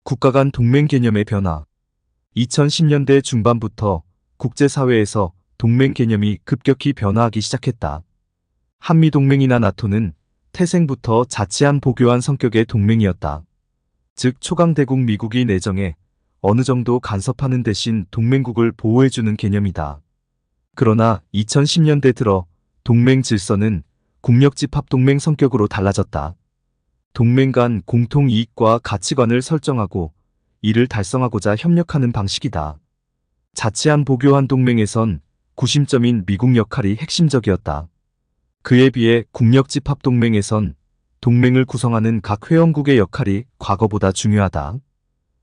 국가 간 동맹 개념의 변화. 2010년대 중반부터 국제사회에서 동맹 개념이 급격히 변화하기 시작했다. 한미동맹이나 나토는 태생부터 자치한 보교한 성격의 동맹이었다. 즉 초강대국 미국이 내정에 어느 정도 간섭하는 대신 동맹국을 보호해주는 개념이다. 그러나 2010년대 들어 동맹 질서는 국력집합동맹 성격으로 달라졌다. 동맹 간 공통 이익과 가치관을 설정하고 이를 달성하고자 협력하는 방식이다. 자치한 보교한 동맹에선 구심점인 미국 역할이 핵심적이었다. 그에 비해 국력집합동맹에선 동맹을 구성하는 각 회원국의 역할이 과거보다 중요하다.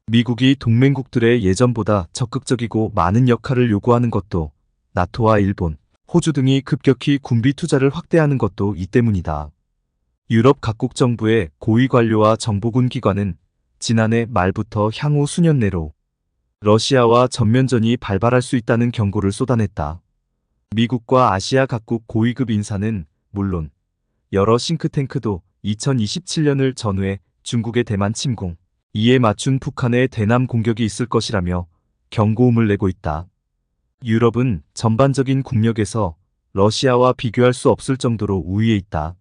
미국이 동맹국들의 예전보다 적극적이고 많은 역할을 요구하는 것도 나토와 일본, 호주 등이 급격히 군비 투자를 확대하는 것도 이 때문이다. 유럽 각국 정부의 고위 관료와 정보군 기관은 지난해 말부터 향후 수년 내로 러시아와 전면전이 발발할 수 있다는 경고를 쏟아냈다. 미국과 아시아 각국 고위급 인사는 물론 여러 싱크탱크도 2027년을 전후해 중국의 대만 침공, 이에 맞춘 북한의 대남 공격이 있을 것이라며 경고음을 내고 있다. 유럽은 전반적인 국력에서 러시아와 비교할 수 없을 정도로 우위에 있다.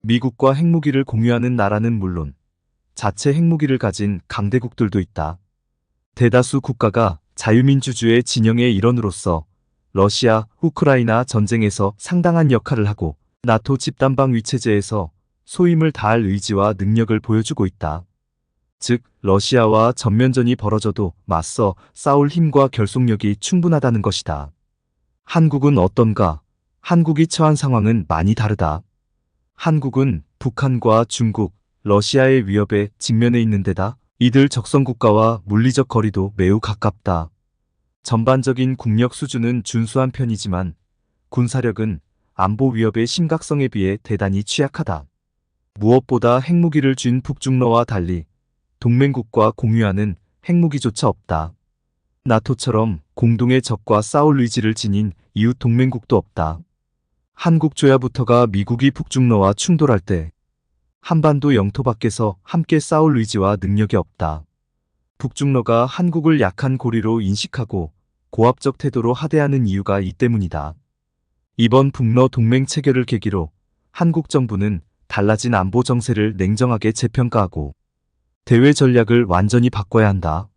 미국과 핵무기를 공유하는 나라는 물론 자체 핵무기를 가진 강대국들도 있다. 대다수 국가가 자유민주주의 진영의 일원으로서 러시아, 우크라이나 전쟁에서 상당한 역할을 하고 나토 집단방위체제에서 소임을 다할 의지와 능력을 보여주고 있다. 즉, 러시아와 전면전이 벌어져도 맞서 싸울 힘과 결속력이 충분하다는 것이다. 한국은 어떤가? 한국이 처한 상황은 많이 다르다. 한국은 북한과 중국, 러시아의 위협에 직면해 있는 데다 이들 적성국가와 물리적 거리도 매우 가깝다. 전반적인 국력 수준은 준수한 편이지만 군사력은 안보 위협의 심각성에 비해 대단히 취약하다. 무엇보다 핵무기를 쥔 북중러와 달리 동맹국과 공유하는 핵무기조차 없다. 나토처럼 공동의 적과 싸울 의지를 지닌 이웃 동맹국도 없다. 한국조야부터가 미국이 북중러와 충돌할 때 한반도 영토 밖에서 함께 싸울 의지와 능력이 없다. 북중러가 한국을 약한 고리로 인식하고 고압적 태도로 하대하는 이유가 이 때문이다. 이번 북러 동맹 체결을 계기로 한국 정부는 달라진 안보 정세를 냉정하게 재평가하고 대외 전략을 완전히 바꿔야 한다.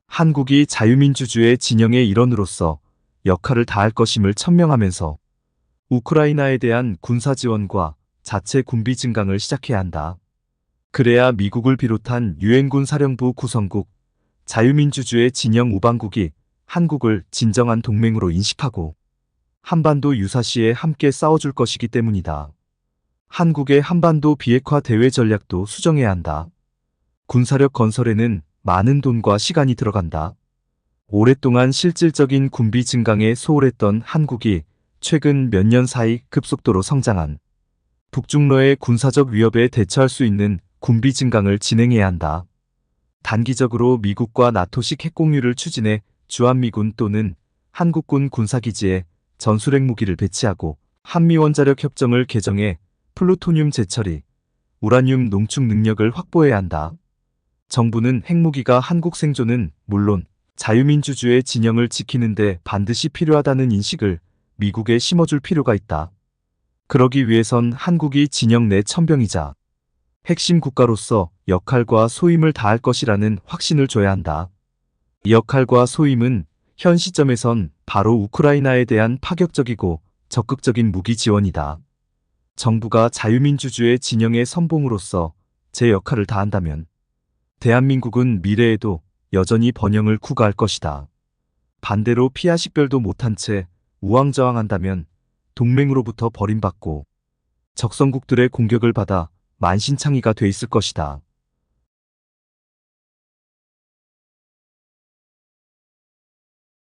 한국이 자유민주주의 진영의 일원으로서 역할을 다할 것임을 천명하면서 우크라이나에 대한 군사 지원과 자체 군비 증강을 시작해야 한다. 그래야 미국을 비롯한 유엔군 사령부 구성국, 자유민주주의 진영 우방국이 한국을 진정한 동맹으로 인식하고 한반도 유사시에 함께 싸워줄 것이기 때문이다. 한국의 한반도 비핵화 대외 전략도 수정해야 한다. 군사력 건설에는 많은 돈과 시간이 들어간다. 오랫동안 실질적인 군비 증강에 소홀했던 한국이 최근 몇 년 사이 급속도로 성장한 북중러의 군사적 위협에 대처할 수 있는 군비 증강을 진행해야 한다. 단기적으로 미국과 나토식 핵공유를 추진해 주한미군 또는 한국군 군사기지에 전술핵 무기를 배치하고 한미원자력 협정을 개정해 플루토늄 재처리, 우라늄 농축 능력을 확보해야 한다. 정부는 핵무기가 한국 생존은 물론 자유민주주의 진영을 지키는 데 반드시 필요하다는 인식을 미국에 심어줄 필요가 있다. 그러기 위해선 한국이 진영 내 천병이자 핵심 국가로서 역할과 소임을 다할 것이라는 확신을 줘야 한다. 이 역할과 소임은 현 시점에선 바로 우크라이나에 대한 파격적이고 적극적인 무기 지원이다. 정부가 자유민주주의 진영의 선봉으로서 제 역할을 다한다면 대한민국은 미래에도 여전히 번영을 구가할 것이다. 반대로 피하 식별도 못한 채 우왕좌왕한다면 동맹으로부터 버림받고 적성국들의 공격을 받아 만신창이가 돼 있을 것이다.